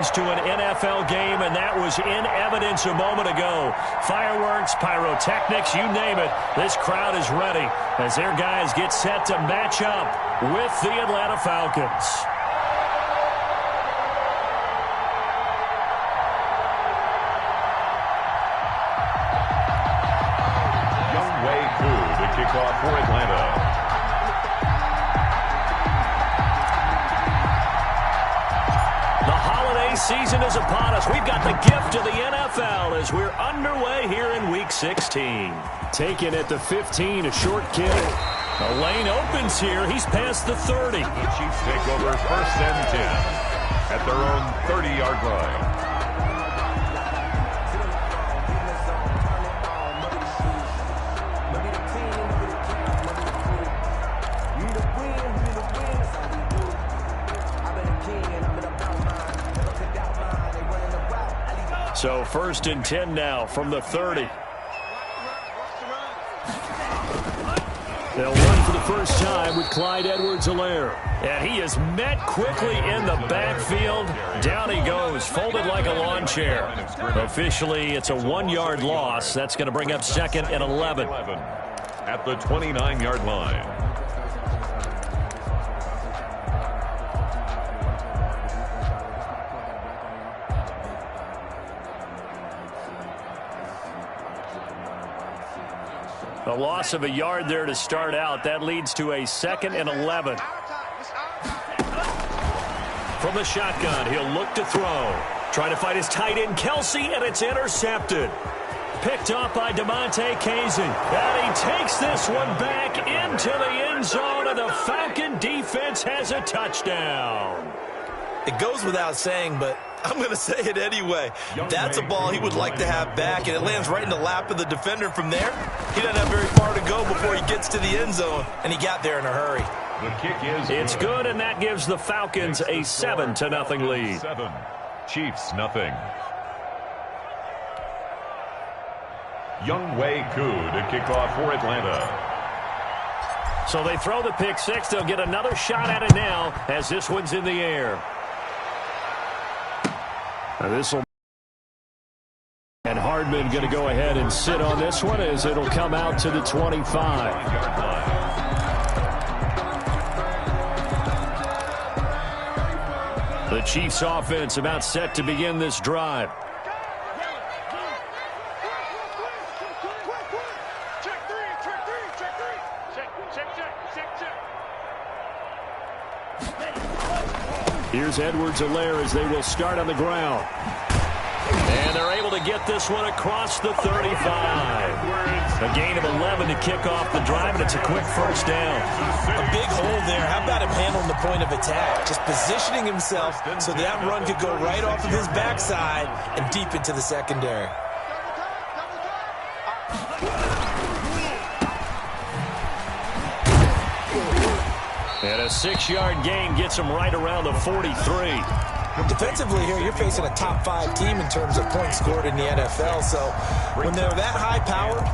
To an NFL game, and that was in evidence a moment ago. Fireworks, pyrotechnics, you name it. This crowd is ready as their guys get set to match up with the Atlanta Falcons. Younghoe Koo to kick off for Atlanta. Season is upon us. We've got the gift of the NFL as we're underway here in Week 16. Taken at the 15, a short kick. The lane opens here. He's past the 30. The Chiefs take over 1st and 10 at their own 30-yard line. So 1st and 10 now from the 30. They'll run for the first time with Clyde Edwards-Helaire. And he is met quickly in the backfield. Down he goes, folded like a lawn chair. Officially, it's a 1-yard loss. That's going to bring up 2nd and 11. At the 29-yard line. A loss of a yard there to start out. That leads to a 2nd and 11. From the shotgun, he'll look to throw. Trying to fight his tight end, Kelsey, and it's intercepted. Picked off by DeMonte Casey. And he takes this one back into the end zone, and the Falcon defense has a touchdown. It goes without saying, but I'm going to say it anyway. That's a ball he would like to have back, and it lands right in the lap of the defender from there. He doesn't have very far to go before he gets to the end zone, and he got there in a hurry. The kick is It's good, and that gives the Falcons a 7-0 lead. 7. Chiefs nothing. Younghoe Koo to kick off for Atlanta. So they throw the pick six. They'll get another shot at it now as this one's in the air. And Hardman going to go ahead and sit on this one as it'll come out to the 25. The Chiefs offense about set to begin this drive. Here's Edwards-Helaire as they will start on the ground. And they're able to get this one across the 35. A gain of 11 to kick off the drive, and it's a quick first down. A big hole there. How about him handling the point of attack? Just positioning himself so that run could go right off of his backside and deep into the secondary. And a 6-yard gain gets him right around the 43. Defensively here, you're facing a top 5 team in terms of points scored in the NFL. So when they're that high powered,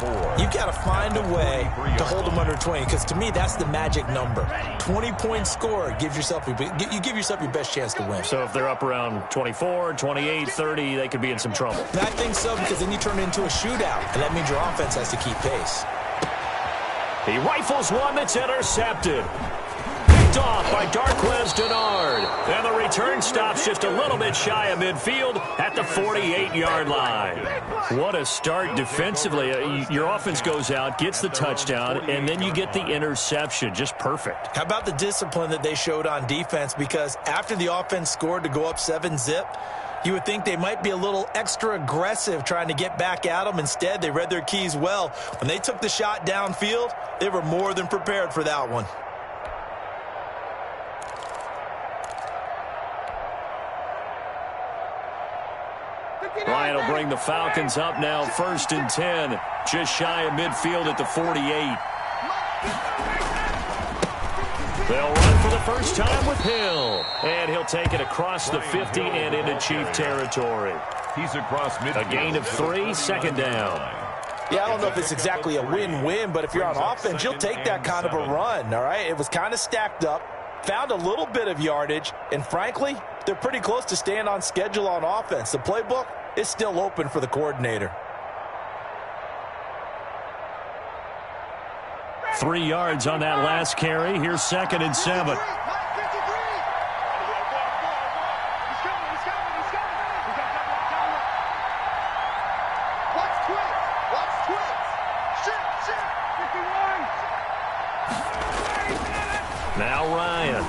you've got to find a way to hold them under 20. Because to me, that's the magic number. 20 points scored, you give yourself your best chance to win. So if they're up around 24, 28, 30, they could be in some trouble. I think so, because then you turn it into a shootout, and that means your offense has to keep pace. He rifles one that's intercepted. Off by Darquez Denard. And the return stops just a little bit shy of midfield at the 48-yard line. What a start defensively. Your offense goes out, gets the touchdown, and then you get the interception. Just perfect. How about the discipline that they showed on defense? Because after the offense scored to go up 7-zip, you would think they might be a little extra aggressive trying to get back at them. Instead, they read their keys well. When they took the shot downfield, they were more than prepared for that one. Ryan will bring the Falcons up now, 1st and 10, just shy of midfield at the 48. They'll run for the first time with Hill, and he'll take it across the 50 and into Chief territory. He's across midfield. A gain of 3, 2nd down. Yeah, I don't know if it's exactly a win-win, but if you're on offense, you'll take that kind of a run, all right? It was kind of stacked up. found a little bit of yardage, and frankly, they're pretty close to staying on schedule on offense. The playbook is still open for the coordinator. 3 yards on that last carry. Here's 2nd and 7. Now Ryan.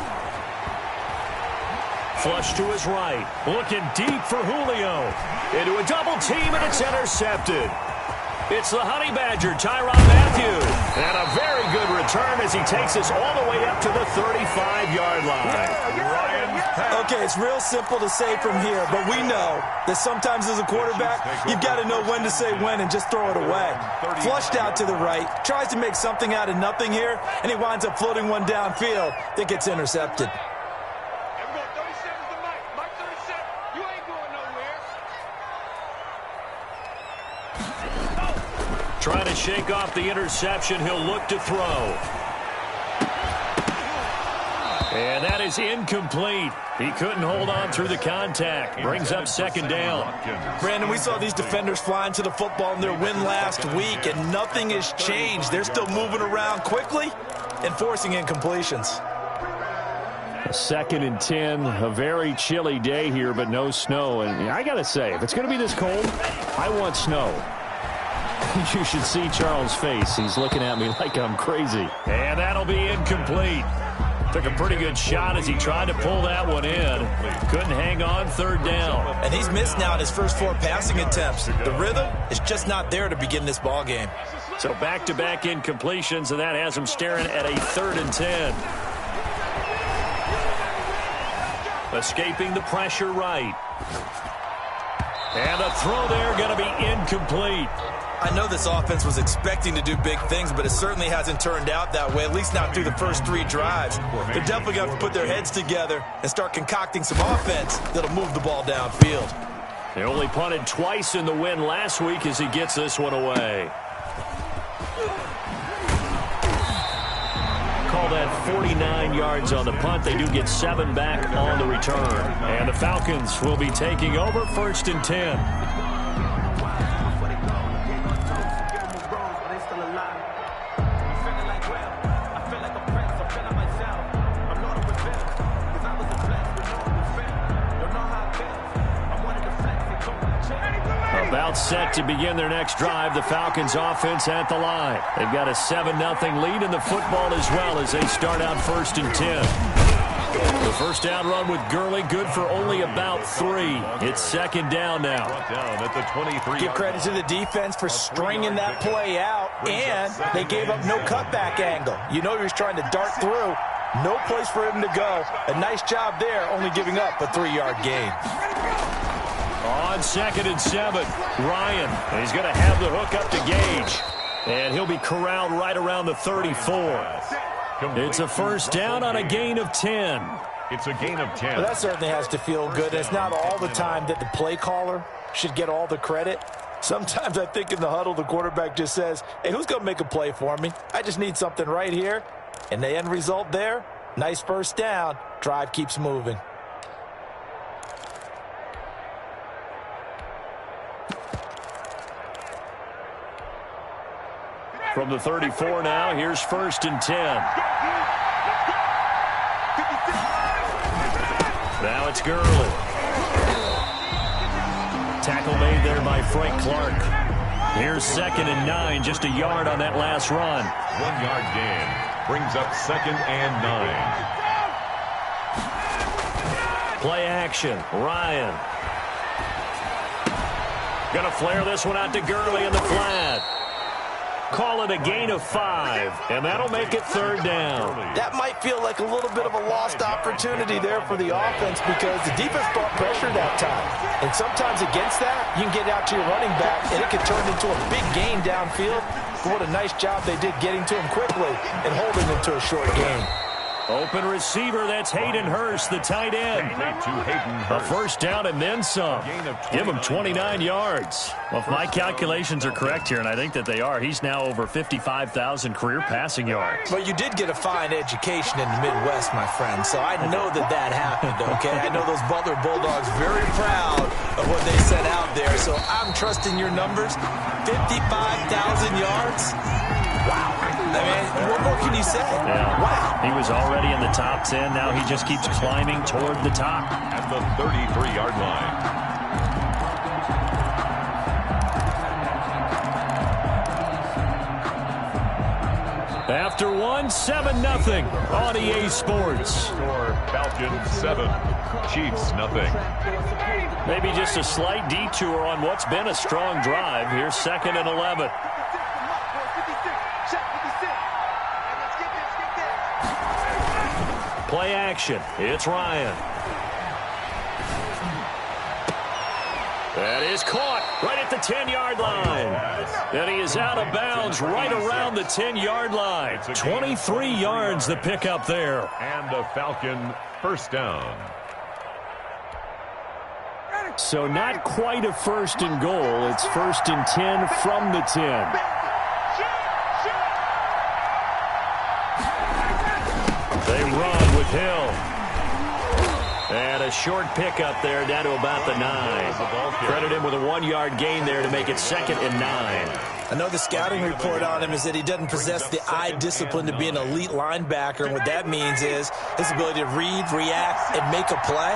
Flush to his right. Looking deep for Julio. Into a double team, and it's intercepted. It's the Honey Badger, Tyrann Mathieu. And a very good return as he takes us all the way up to the 35-yard line. Okay, it's real simple to say from here, but we know that sometimes as a quarterback, you've got to know when to say when and just throw it away. Flushed out to the right, tries to make something out of nothing here, and he winds up floating one downfield that gets intercepted. Trying to shake off the interception. He'll look to throw. And that is incomplete. He couldn't hold on through the contact. Brings up 2nd down. Brandon, we saw these defenders flying to the football in their win last week, and nothing has changed. They're still moving around quickly and forcing incompletions. 2nd and 10, a very chilly day here, but no snow. And I got to say, if it's going to be this cold, I want snow. You should see Charles' face. He's looking at me like I'm crazy. And that'll be incomplete. Took a pretty good shot as he tried to pull that one in. Couldn't hang on 3rd down. And he's missed now in his first 4 passing attempts. The rhythm is just not there to begin this ball game. So back-to-back incompletions, and that has him staring at a 3rd and 10. Escaping the pressure right. And a throw there going to be incomplete. I know this offense was expecting to do big things, but it certainly hasn't turned out that way, at least not through the first 3 drives. They're definitely going to have to put their heads together and start concocting some offense that'll move the ball downfield. They only punted twice in the win last week as he gets this one away. Call that 49 yards on the punt. They do get 7 back on the return. And the Falcons will be taking over 1st and 10. About set to begin their next drive. The Falcons offense at the line. They've got a 7-0 lead in the football as well as they start out 1st and 10. The first down run with Gurley, good for only about 3. It's 2nd down now. Give credit to the defense for stringing that play out, and they gave up no cutback angle. You know he was trying to dart through. No place for him to go. A nice job there, only giving up a 3-yard gain. On 2nd and 7, Ryan. And he's going to have the hook up to Gage. And he'll be corralled right around the 34. It's a first down on a gain of 10. It's a gain of 10. Well, that certainly has to feel good. It's not all the time that the play caller should get all the credit. Sometimes I think in the huddle, the quarterback just says, hey, who's going to make a play for me? I just need something right here. And the end result there, nice first down. Drive keeps moving. From the 34 now, here's 1st and 10. Now it's Gurley. Tackle made there by Frank Clark. Here's 2nd and 9, just a yard on that last run. 1-yard gain brings up 2nd and 9. Play action, Ryan. Gonna flare this one out to Gurley in the flat. Call it a gain of 5, and that'll make it 3rd down. That might feel like a little bit of a lost opportunity there for the offense because the defense brought pressure that time. And sometimes against that, you can get out to your running back, and it can turn into a big gain downfield. But what a nice job they did getting to him quickly and holding him to a short gain. Open receiver, that's Hayden Hurst, the tight end. A first down and then some. Give him 29 yards. Well, if my calculations are correct here, and I think that they are, he's now over 55,000 career passing yards. But you did get a fine education in the Midwest, my friend, so I know that happened, okay? I know those Butler Bulldogs very proud of what they set out there, so I'm trusting your numbers. 55,000 yards? Wow. I mean, what more can you say? Yeah. Wow. He was already in the top 10. Now he just keeps climbing toward the top. At the 33-yard line. After one, 7-0 on EA Sports. Score Falcons 7, Chiefs nothing. Maybe just a slight detour on what's been a strong drive. Here's 2nd and 11. Play action. It's Ryan. That is caught right at the 10-yard line. And he is out of bounds right around the 10-yard line. 23 yards the pickup there. And a Falcon first down. So not quite a 1st and goal. It's 1st and 10 from the 10. They run with Hill. And a short pickup there down to about the 9. Credit him with a 1-yard gain there to make it 2nd and 9. I know the scouting report on him is that he doesn't possess the eye discipline to be an elite linebacker. And what that means is his ability to read, react, and make a play.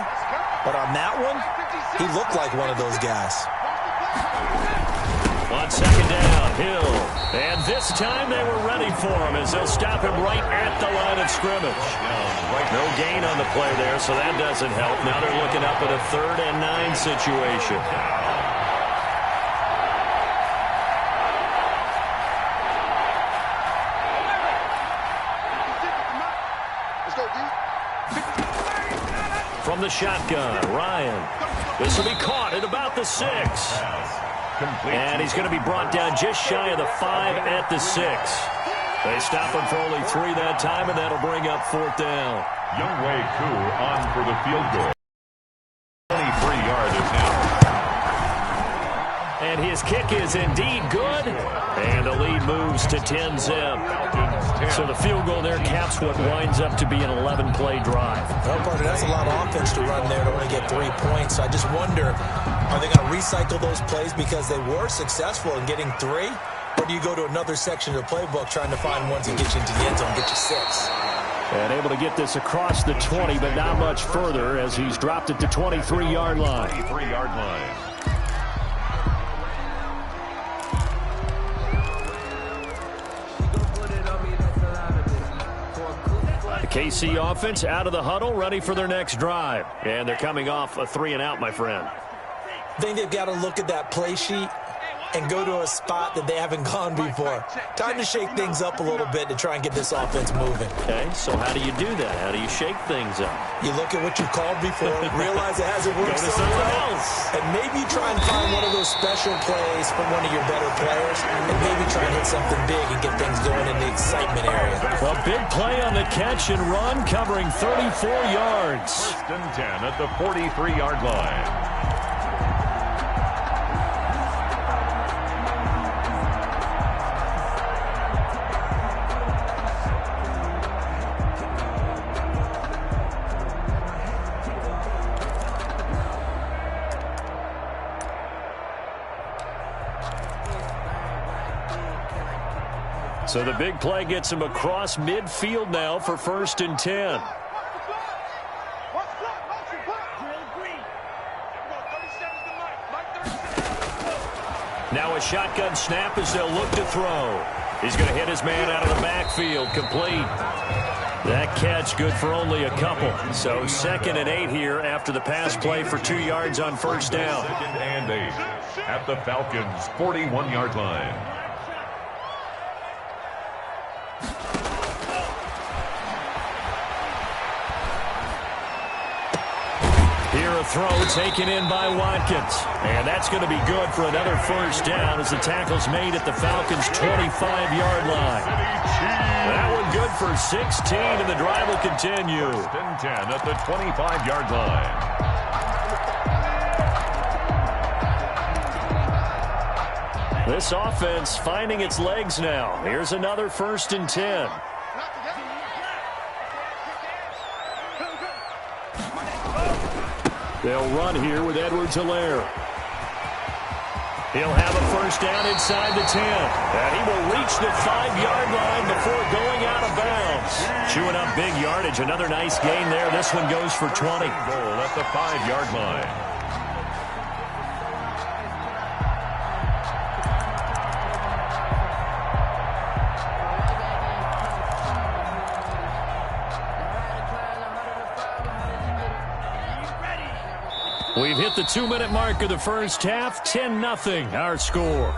But on that one, he looked like one of those guys. On 2nd down, Hill. And this time they were ready for him as they'll stop him right at the line of scrimmage. No gain on the play there, so that doesn't help. Now they're looking up at a 3rd and 9 situation. From the shotgun, Ryan. This will be caught at about the 6. And he's going to be brought down just shy of the 5 at the 6. They stop him for only 3 that time, and that'll bring up 4th down. Youngwei Koo on for the field goal. 23-yard attempt. And his kick is indeed good. And the lead moves to 10-zip. So the field goal there caps what winds up to be an 11-play drive. Well, partner, that's a lot of offense to run there to only get 3 points. So I just wonder, are they going to recycle those plays because they were successful in getting 3? Or do you go to another section of the playbook trying to find ones that get you into the end zone and get you 6? And able to get this across the 20, but not much further as he's dropped it to 23-yard line. 23-yard line. The KC offense out of the huddle, ready for their next drive. And they're coming off a 3-and-out, my friend. I think they've got to look at that play sheet and go to a spot that they haven't gone before. Time to shake things up a little bit to try and get this offense moving. Okay, so how do you do that? How do you shake things up? You look at what you called before, realize it hasn't worked Go to so something well, else. and maybe try and find one of those special plays from one of your better players, and maybe try and hit something big and get things going in the excitement area. Well, big play on the catch and run, covering 34 yards. 1st and 10 at the 43-yard line. So the big play gets him across midfield now for 1st and 10. Now a shotgun snap as they'll look to throw. He's going to hit his man out of the backfield, complete. That catch good for only a couple. So 2nd and 8 here after the pass play for 2 yards on 1st down. 2nd and 8 at the Falcons' 41-yard line. Here a throw taken in by Watkins. And that's going to be good for another first down as the tackle's made at the Falcons' 25-yard line. That one good for 16, and the drive will continue. First and 10 at the 25-yard line. This offense finding its legs now. Here's another first and 10. They'll run here with Edwards-Helaire. He'll have a first down inside the 10. And he will reach the 5-yard line before going out of bounds. Chewing up big yardage. Another nice gain there. This one goes for 20. Goal at the 5-yard line. We've hit the 2-minute mark of the first half. 10-0 our score.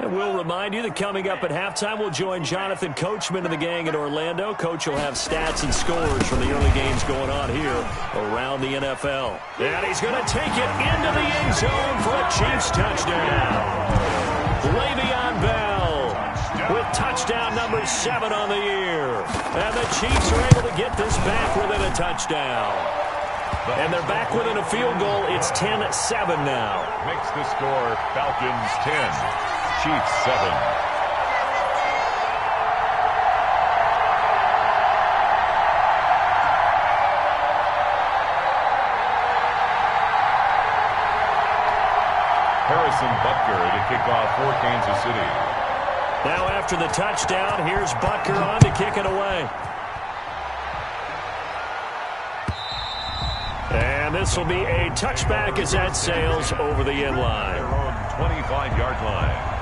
And we'll remind you that coming up at halftime, we'll join Jonathan Coachman and the gang in Orlando. Coach will have stats and scores from the early games going on here around the NFL. And he's going to take it into the end zone for a Chiefs touchdown. Le'Veon Bell with touchdown number 7 on the year. And the Chiefs are able to get this back within a touchdown. And they're back within a field goal. It's 10-7 now. Makes the score Falcons 10. Chiefs 7. Harrison Butker to kick off for Kansas City. Now after the touchdown, here's Butker on to kick it away. And this will be a touchback as that sails over the end line. Their own 25-yard line.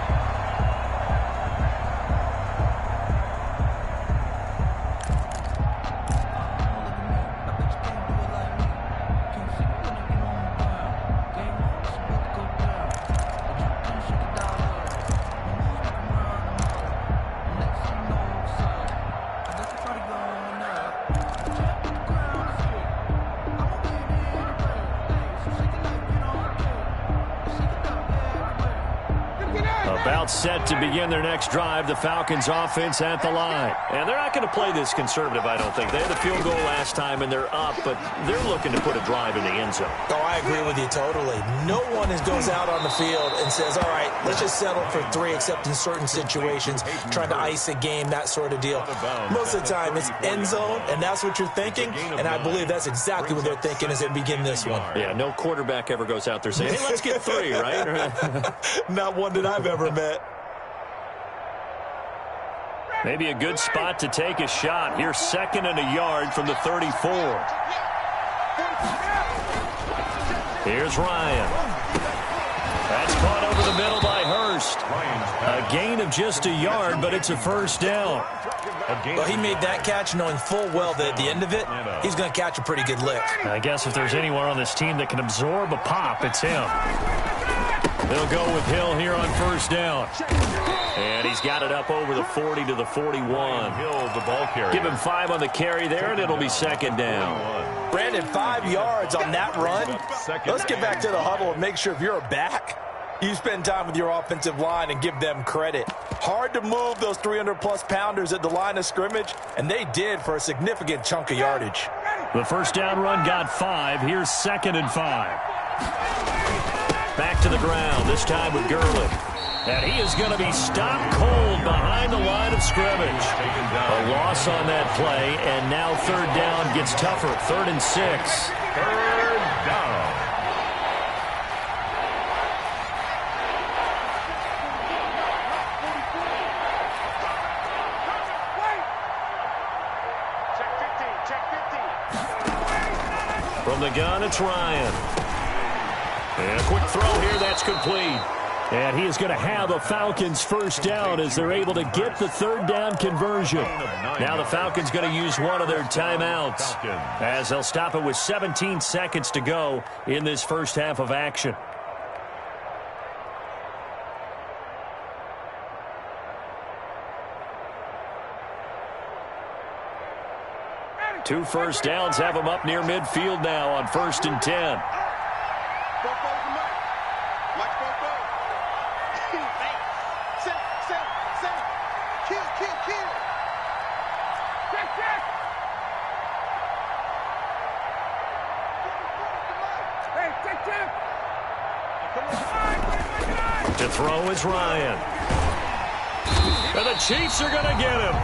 About set to begin their next drive, the Falcons offense at the line. And they're not going to play this conservative, I don't think. They had a field goal last time, and they're up, but they're looking to put a drive in the end zone. Oh, I agree with you totally. No one goes out on the field and says, all right, let's just settle for 3, except in certain situations, trying to ice a game, that sort of deal. Most of the time, it's end zone, and that's what you're thinking, and I believe that's exactly what they're thinking as they begin this one. Yeah, no quarterback ever goes out there saying, hey, let's get 3, right? Not one that I've ever met. Maybe a good spot to take a shot. Here's 2nd and a yard from the 34. Here's Ryan. That's caught over the middle by Hurst. A gain of just a yard, but it's a first down. Well, he made that catch knowing full well that at the end of it, he's going to catch a pretty good lick. I guess if there's anyone on this team that can absorb a pop, it's him. They'll go with Hill here on first down. And he's got it up over the 40 to the 41. Hill, the ball carrier. Give him 5 on the carry there, and it'll be 2nd down. Brandon, 5 yards on that run. Let's get back to the huddle and make sure if you're a back, you spend time with your offensive line and give them credit. Hard to move those 300-plus pounders at the line of scrimmage, and they did for a significant chunk of yardage. The first down run got 5. Here's 2nd and 5. Back to the ground, this time with Gurley. And he is going to be stopped cold behind the line of scrimmage. A loss on that play, and now 3rd down gets tougher. 3rd and 6. 3rd down. From the gun, it's Ryan. And a quick throw here, that's complete. And he is going to have a Falcons first down as they're able to get the third down conversion. Now the Falcons going to use one of their timeouts as they'll stop it with 17 seconds to go in this first half of action. Two first downs have them up near midfield now on 1st and 10. To throw is Ryan. And the Chiefs are going to get him.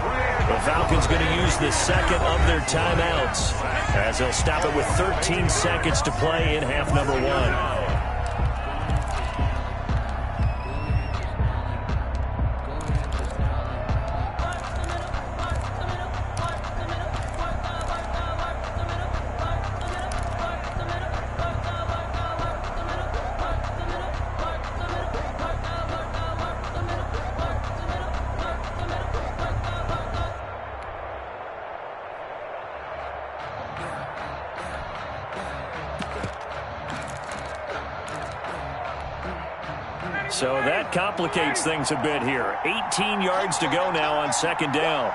The Falcons going to use the second of their timeouts as they'll stop it with 13 seconds to play in half number one. So that complicates things a bit here. 18 yards to go now on second down.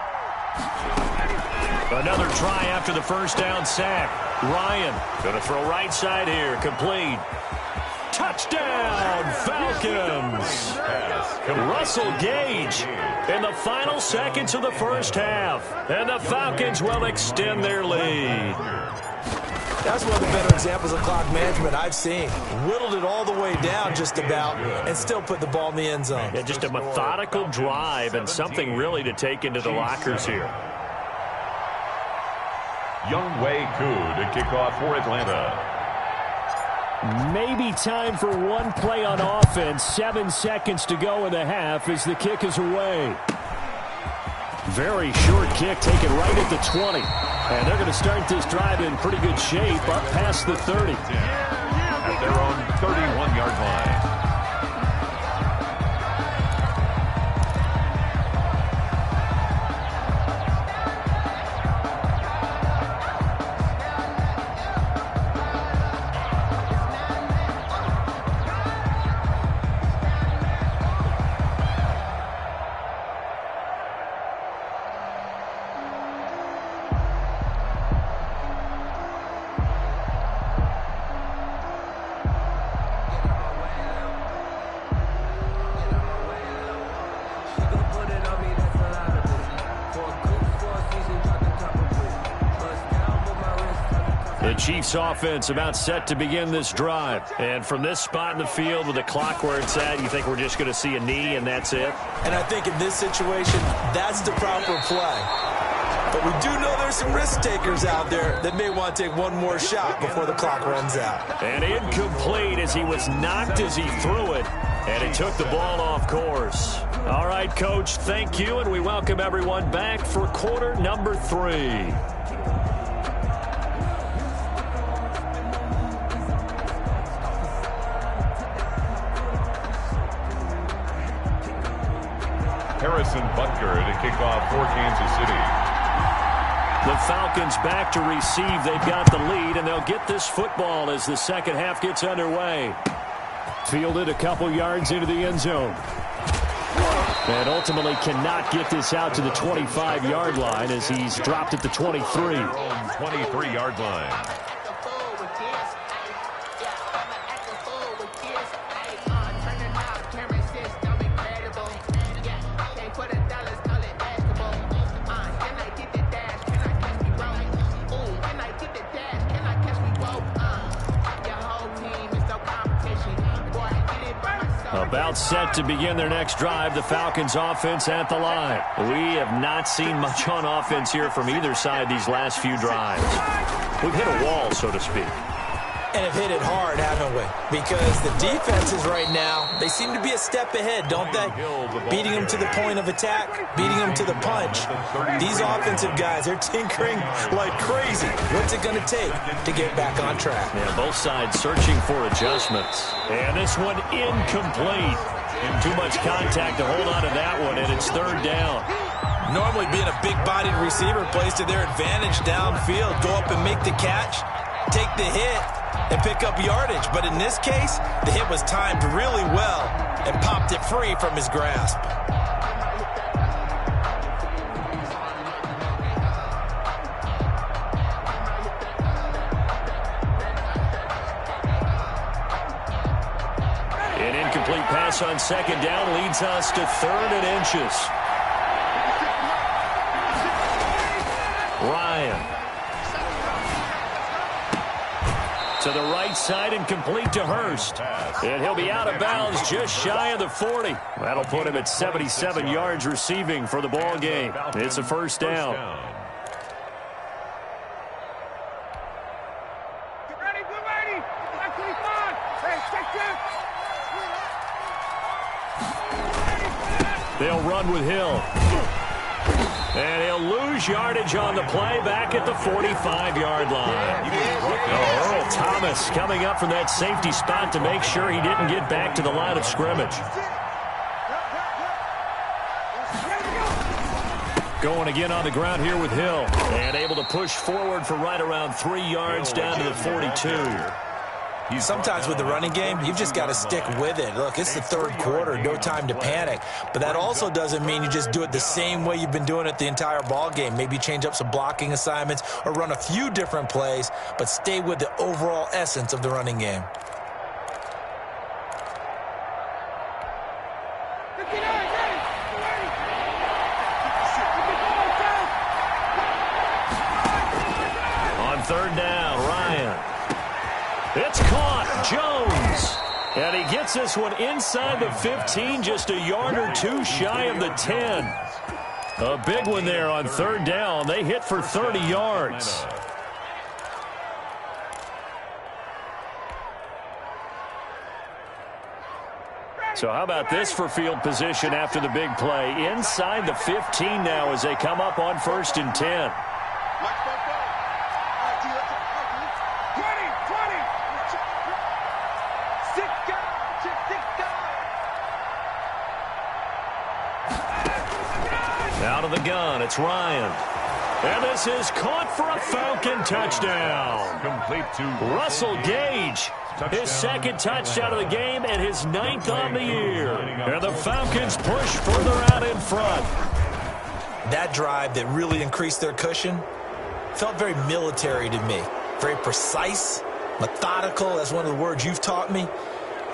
Another try after the first down sack. Ryan going to throw right side here. Complete. Touchdown, Falcons. Russell Gage in the final seconds of the first half. And the Falcons will extend their lead. That's one of the better examples of clock management I've seen. Whittled it all the way down just about and still put the ball in the end zone. Yeah, just a methodical drive and something really to take into the lockers here. Younghoe Koo to kick off for Atlanta. Maybe time for one play on offense. 7 seconds to go in the half as the kick is away. Very short kick taken right at the 20. And they're going to start this drive in pretty good shape up past the 30. At their own 31-yard line. The Chiefs offense about set to begin this drive. And from this spot in the field with the clock where it's at, you think we're just going to see a knee and that's it? And I think in this situation, that's the proper play. But we do know there's some risk takers out there that may want to take one more shot before the clock runs out. And incomplete as he was knocked as he threw it. And it took the ball off course. All right, Coach, thank you. And we welcome everyone back for quarter number 3. Harrison Butker to kick off for Kansas City. The Falcons back to receive. They've got the lead, and they'll get this football as the second half gets underway. Fielded a couple yards into the end zone. And ultimately cannot get this out to the 25-yard line as he's dropped at the 23. 23-yard line. About set to begin their next drive, the Falcons offense at the line. We have not seen much on offense here from either side these last few drives. We've hit a wall, so to speak. And have hit it hard, haven't we? Because the defenses right now, they seem to be a step ahead, don't they? Beating them to the point of attack, beating them to the punch. These offensive guys, they're tinkering like crazy. What's it going to take to get back on track? Yeah, both sides searching for adjustments. And this one incomplete. Too much contact to hold on to that one, and it's third down. Normally being a big-bodied receiver plays to their advantage downfield. Go up and make the catch, take the hit, and pick up yardage. But in this case, the hit was timed really well and popped it free from his grasp. An incomplete pass on second down leads us to 3rd and inches. Ryan. To the right side and complete to Hurst. And he'll be out of bounds just shy of the 40. That'll put him at 77 yards receiving for the ball game. It's a first down. They'll run with Hill. And he'll lose yardage on the play back at the 45-yard line. Earl Thomas coming up from that safety spot to make sure he didn't get back to the line of scrimmage. Going again on the ground here with Hill. And able to push forward for right around 3 yards down to the 42. Sometimes with the running game, you've just got to stick with it. Look, it's the third quarter, no time to panic. But that also doesn't mean you just do it the same way you've been doing it the entire ball game. Maybe change up some blocking assignments or run a few different plays, but stay with the overall essence of the running game. On third down, Ryan. It's caught. Jones. And he gets this one inside the 15, just a yard or two shy of the 10. A big one there on third down. They hit for 30 yards. So how about this for field position after the big play? Inside the 15 now as they come up on 1st and 10. Out of the gun, it's Ryan. And this is caught for a Falcon touchdown. Complete to Russell Gage, his second touchdown of the game and his 9th on the year. And the Falcons push further out in front. That drive that really increased their cushion felt very military to me. Very precise, methodical, that's one of the words you've taught me.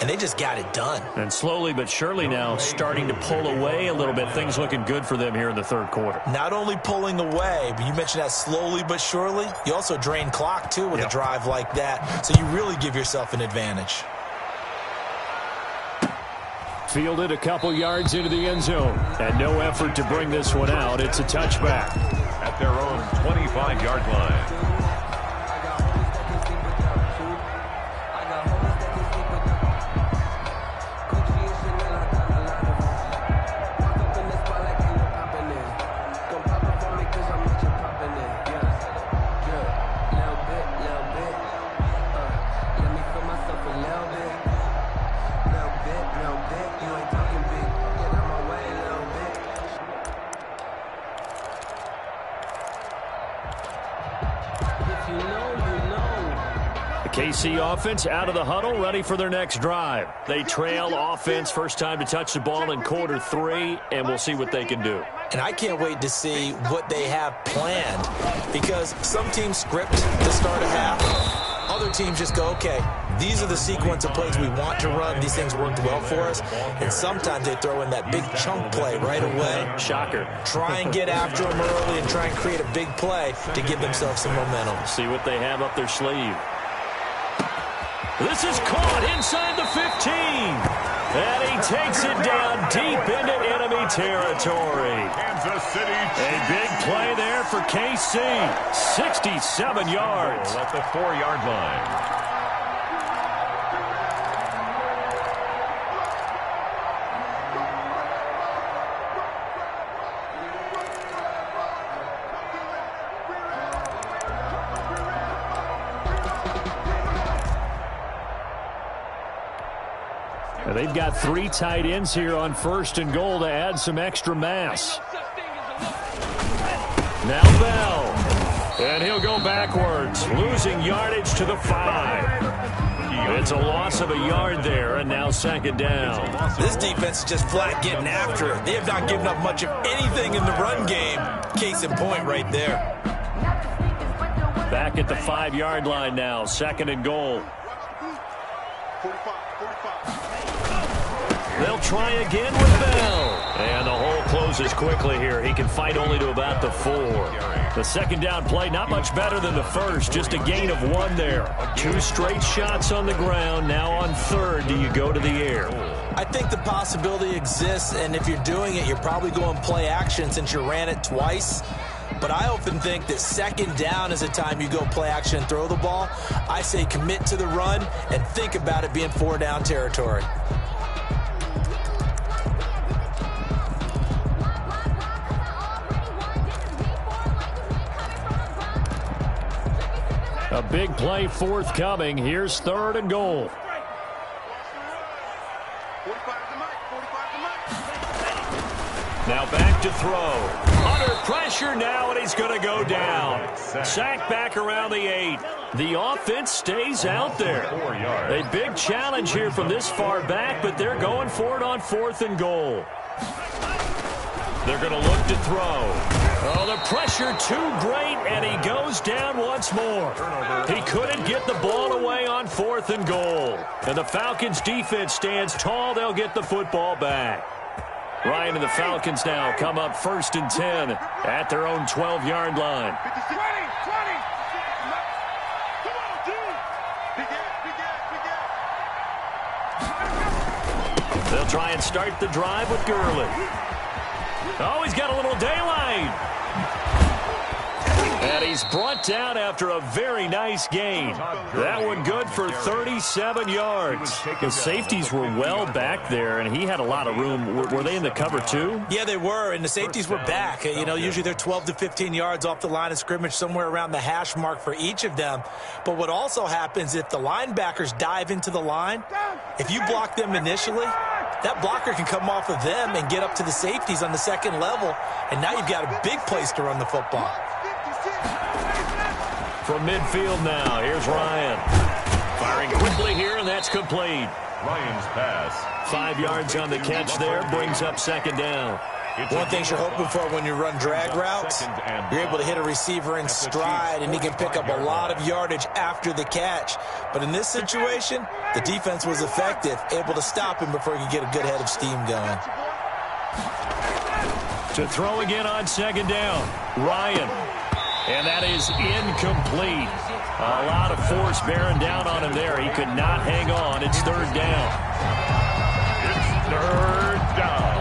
And they just got it done. And slowly but surely now starting to pull away a little bit. Things looking good for them here in the third quarter. Not only pulling away, but you mentioned that slowly but surely. You also drain clock, too, with a drive like that. So you really give yourself an advantage. Fielded a couple yards into the end zone. And no effort to bring this one out. It's a touchback. At their own 25-yard line. KC offense out of the huddle, ready for their next drive. They trail offense, first time to touch the ball in quarter 3, and we'll see what they can do. And I can't wait to see what they have planned, because some teams script the start of half. Other teams just go, okay, these are the sequence of plays we want to run. These things worked well for us. And sometimes they throw in that big chunk play right away. Shocker. Try and get after them early and try and create a big play to give themselves some momentum. See what they have up their sleeve. This is caught inside the 15. And he takes it down deep into enemy territory. Kansas City. A big play there for KC. 67 yards. At the 4-yard line. And they've got 3 tight ends here on 1st and goal to add some extra mass. Now Bell. And he'll go backwards, losing yardage to the 5. It's a loss of a yard there, and now 2nd down. This defense is just flat getting after it. They have not given up much of anything in the run game. Case in point right there. Back at the 5-yard line now, 2nd and goal. They'll try again with Bell. And the hole closes quickly here. He can fight only to about the 4. The 2nd down play, not much better than the first. Just a gain of 1 there. 2 straight shots on the ground. Now on 3rd, do you go to the air? I think the possibility exists, and if you're doing it, you're probably going play action since you ran it twice. But I often think that 2nd down is a time you go play action and throw the ball. I say commit to the run and think about it being 4-down territory. A big play forthcoming. Here's 3rd and goal. Now back to throw. Under pressure now, and he's going to go down. Sacked back around the 8. The offense stays out there. A big challenge here from this far back, but they're going for it on 4th and goal. They're going to look to throw. Oh, the pressure too great, and he goes down once more. He couldn't get the ball away on 4th and goal. And the Falcons defense stands tall. They'll get the football back. Ryan and the Falcons now come up 1st and 10 at their own 12-yard line. They'll try and start the drive with Gurley. Oh, he's got a little daylight. And he's brought down after a very nice gain. That one good for 37 yards. The safeties were well back there, and he had a lot of room. Were they in the cover too? Yeah, they were, and the safeties were back. You know, usually they're 12 to 15 yards off the line of scrimmage, somewhere around the hash mark for each of them. But what also happens if the linebackers dive into the line, if you block them initially, that blocker can come off of them and get up to the safeties on the 2nd level, and now you've got a big place to run the football. From midfield now, here's Ryan. Firing quickly here, and that's complete. Ryan's pass. 5 yards on the catch there, brings up 2nd down. One thing you're hoping for when you run drag routes, you're able to hit a receiver in stride, and he can pick up a lot of yardage after the catch. But in this situation, the defense was effective, able to stop him before he could get a good head of steam going. To throw again on 2nd down, Ryan. And that is incomplete. A lot of force bearing down on him there. He could not hang on. It's 3rd down. It's 3rd down.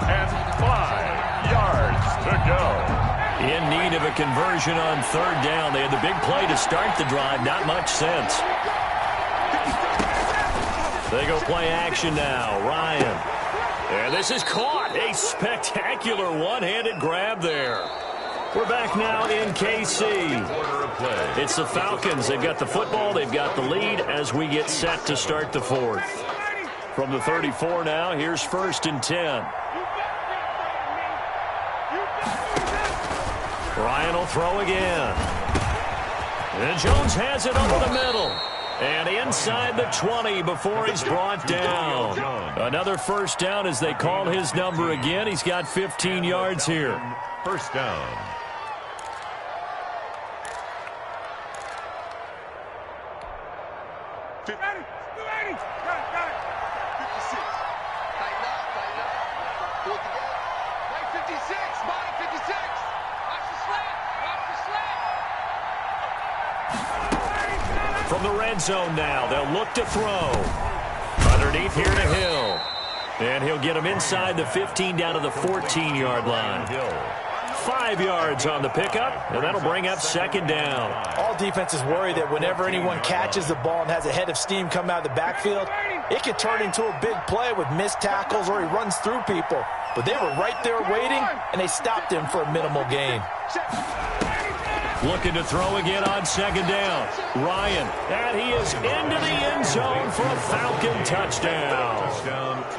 And 5 yards to go. In need of a conversion on 3rd down. They had the big play to start the drive. Not much sense. They go play action now. Ryan. And this is caught. A spectacular one-handed grab there. We're back now in KC. It's the Falcons. They've got the football. They've got the lead as we get set to start the 4th. From the 34 now, here's 1st and 10. Ryan will throw again. And Jones has it over the middle. And inside the 20 before he's brought down. Another 1st down as they call his number again. He's got 15 yards here. 1st down. From the red zone now, they'll look to throw. Underneath here to Hill. And he'll get him inside the 15 down to the 14-yard line. 5 yards on the pickup, and that'll bring up 2nd down. All defenses worry that whenever anyone catches the ball and has a head of steam come out of the backfield, it can turn into a big play with missed tackles or he runs through people. But they were right there waiting, and they stopped him for a minimal gain. Looking to throw again on second down. Ryan, and he is into the end zone for a Falcon touchdown.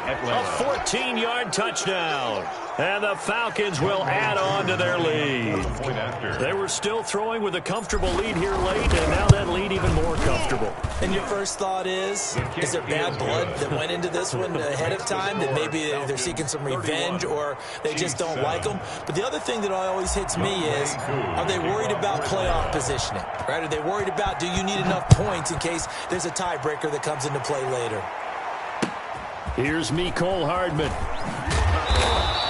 A 14-yard touchdown. And the Falcons will add on to their lead. They were still throwing with a comfortable lead here late, and now that lead even more comfortable. And your first thought is there bad blood that went into this one ahead of time, that maybe they're seeking some revenge or they just don't like them? But the other thing that always hits me is, are they worried about playoff positioning? Right? Are they worried about, do you need enough points in case there's a tiebreaker that comes into play later? Here's Mecole Hardman.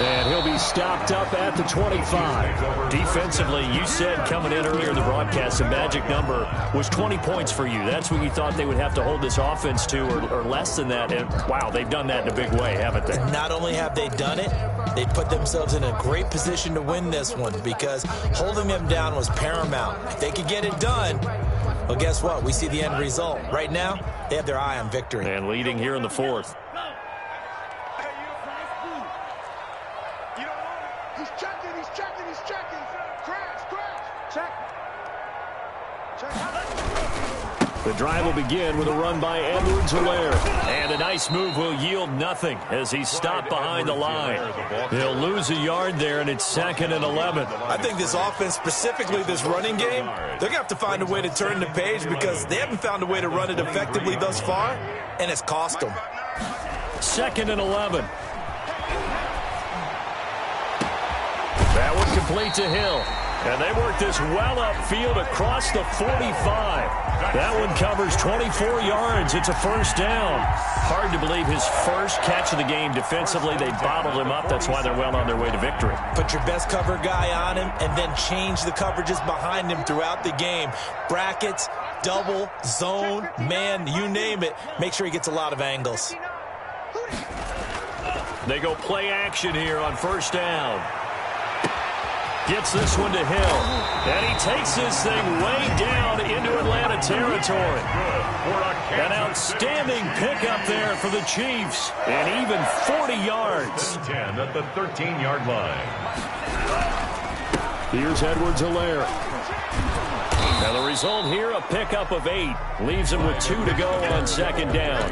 And he'll be stopped up at the 25. Defensively, you said coming in earlier in the broadcast, the magic number was 20 points for you. That's what you thought they would have to hold this offense to, or less than that. And, wow, they've done that in a big way, haven't they? Not only have they done it, they put themselves in a great position to win this one because holding them down was paramount. If they could get it done, well, guess what? We see the end result. Right now, they have their eye on victory. And leading here in the fourth. The drive will begin with a run by Edwards-Helaire. And a nice move will yield nothing as he's stopped behind the line. He'll lose a yard there, and it's 2nd and 11. I think this offense, specifically this running game, they're going to have to find a way to turn the page because they haven't found a way to run it effectively thus far, and it's cost them. 2nd and 11. That one complete to Hill. And they work this well upfield across the 45. That one covers 24 yards. It's a first down. Hard to believe his first catch of the game defensively. They bottled him up. That's why they're well on their way to victory. Put your best cover guy on him and then change the coverages behind him throughout the game. Brackets, double, zone, man, you name it. Make sure he gets a lot of angles. They go play action here on first down. Gets this one to Hill. And he takes this thing way down into Atlanta territory. An outstanding pickup there for the Chiefs. And even 40 yards. 10 at the 13-yard line. Here's Edwards-Helaire. Now the result here, a pickup of 8. Leaves him with 2 to go on second down.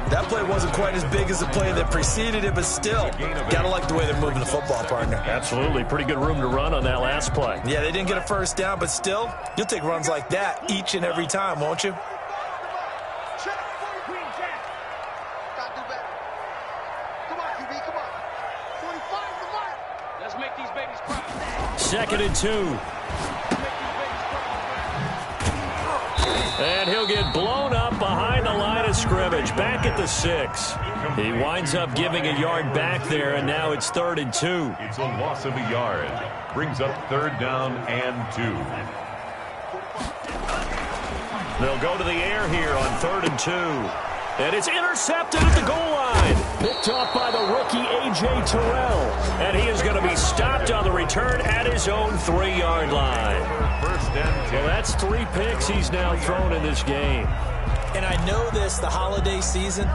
That play wasn't quite as big as the play that preceded it, but still, gotta like the way they're moving the football, partner. Absolutely. Pretty good room to run on that last play. Yeah, they didn't get a first down, but still, you'll take runs like that each and every time, won't you? Let's make these babies proud. 2nd and 2. And he'll get blown up behind the line of scrimmage, back at the 6. He winds up giving a yard back there, and now it's 3rd and 2. It's a loss of a yard. Brings up 3rd down and 2. They'll go to the air here on 3rd and 2. And it's intercepted at the goal line. Picked off by the rookie A.J. Terrell. And he is going to be stopped on the return at his own 3-yard line. First and 10. Well, that's 3 picks he's now thrown in this game. And I know this, the holiday season,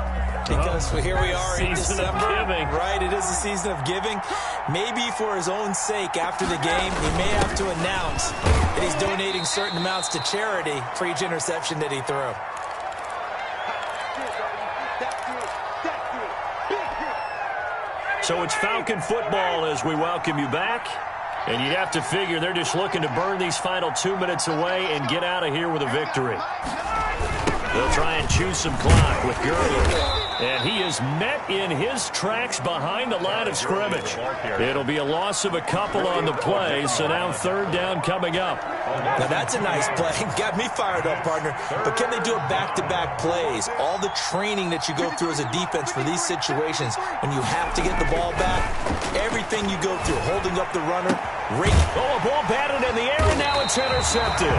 because here we are in December. Right, it is the season of giving. Maybe for his own sake, after the game, he may have to announce that he's donating certain amounts to charity for each interception that he threw. So it's Falcon football as we welcome you back. And you'd have to figure they're just looking to burn these final 2 minutes away and get out of here with a victory. They'll try and chew some clock with Gurley. And he is met in his tracks behind the line of scrimmage. It'll be a loss of a couple on the play, so now 3rd down coming up. Now that's a nice play. Got me fired up, partner. But can they do it back-to-back plays? All the training that you go through as a defense for these situations, when you have to get the ball back, everything you go through, holding up the runner, a ball batted in the air, and now it's intercepted.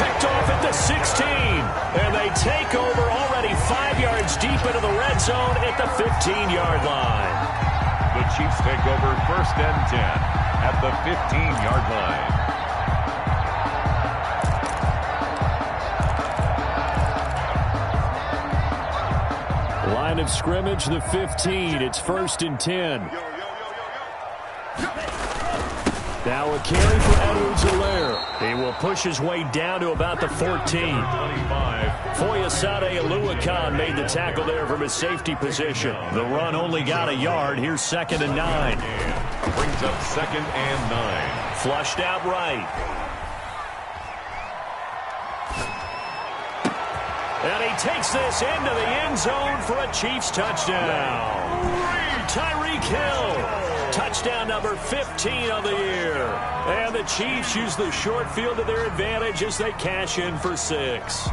Picked off at the 16. And they take over already 5 yards deep into the red zone at the 15-yard line. The Chiefs take over 1st and 10 at the 15-yard line. Line of scrimmage, the 15. It's 1st and 10. Now a carry for Edwards-Helaire. He will push his way down to about the 14. 25. Foyesade Aluakan made the tackle there from his safety position. The run only got a yard. Here's 2nd and 9. Brings up 2nd and 9. Flushed out right. And he takes this into the end zone for a Chiefs touchdown. Tyreek Hill. Touchdown number 15 of the year. And the Chiefs use the short field to their advantage as they cash in for 6.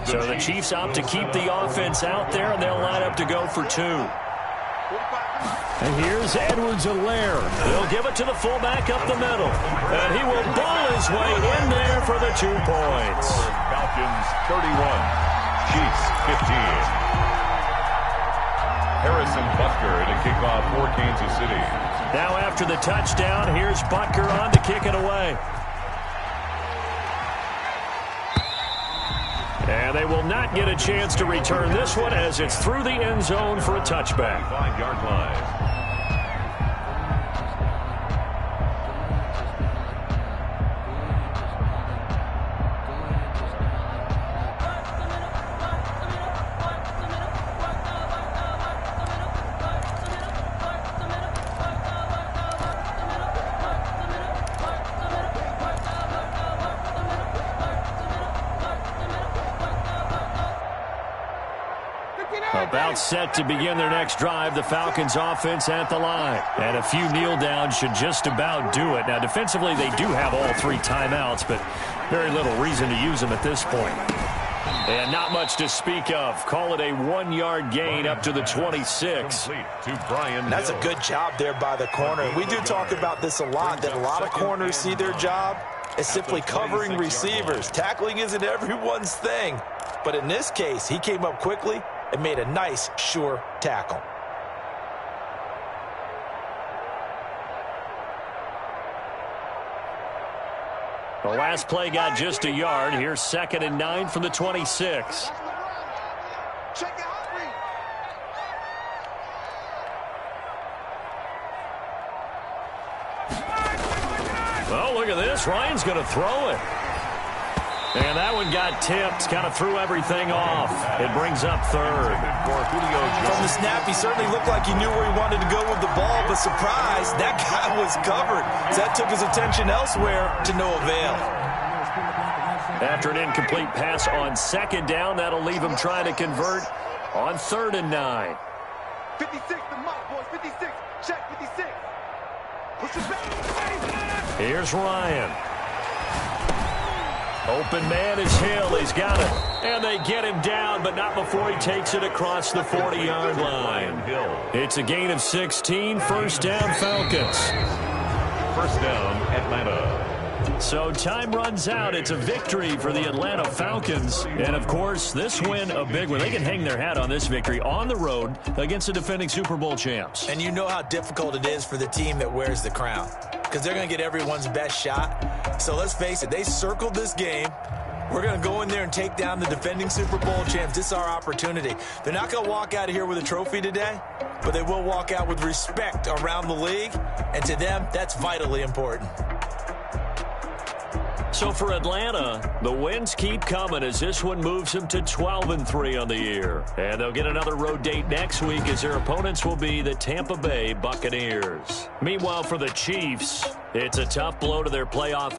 So the Chiefs opt to keep the offense out there, and they'll line up to go for 2. And here's Edwards-Helaire. They'll give it to the fullback up the middle. And he will ball his way in there for the 2 points. Falcons 31, Chiefs 15. Harrison Butker to kick off for Kansas City. Now after the touchdown, here's Butker on to kick it away. And they will not get a chance to return this one as it's through the end zone for a touchback. 5-yard line. About set to begin their next drive, the Falcons offense at the line. And a few kneel downs should just about do it. Now, defensively, they do have all 3 timeouts, but very little reason to use them at this point. And not much to speak of. Call it a 1-yard gain up to the 26. That's a good job there by the corner. We do talk about this a lot, that a lot of corners see their job as simply covering receivers. Tackling isn't everyone's thing. But in this case, he came up quickly and made a nice, sure tackle. The last play got just a yard. Here's 2nd and 9 from the 26. Oh, look at this. Ryan's going to throw it. And that one got tipped, kind of threw everything off. It brings up 3rd. From the snap, he certainly looked like he knew where he wanted to go with the ball, but surprise, that guy was covered. So that took his attention elsewhere to no avail. After an incomplete pass on 2nd down, that'll leave him trying to convert on 3rd and 9. 56, the mark, boys, 56. Check 56. Push it back. Here's Ryan. Open man is Hill. He's got it. And they get him down, but not before he takes it across the 40-yard line. It's a gain of 16. 1st down, Falcons. 1st down, Atlanta. So time runs out. It's a victory for the Atlanta Falcons. And, of course, this win, a big one. They can hang their hat on this victory on the road against the defending Super Bowl champs. And you know how difficult it is for the team that wears the crown, because they're going to get everyone's best shot. So let's face it, they circled this game. We're going to go in there and take down the defending Super Bowl champs. This is our opportunity. They're not going to walk out of here with a trophy today, but they will walk out with respect around the league. And to them, that's vitally important. So for Atlanta, the wins keep coming as this one moves them to 12-3 on the year. And they'll get another road date next week as their opponents will be the Tampa Bay Buccaneers. Meanwhile, for the Chiefs, it's a tough blow to their playoff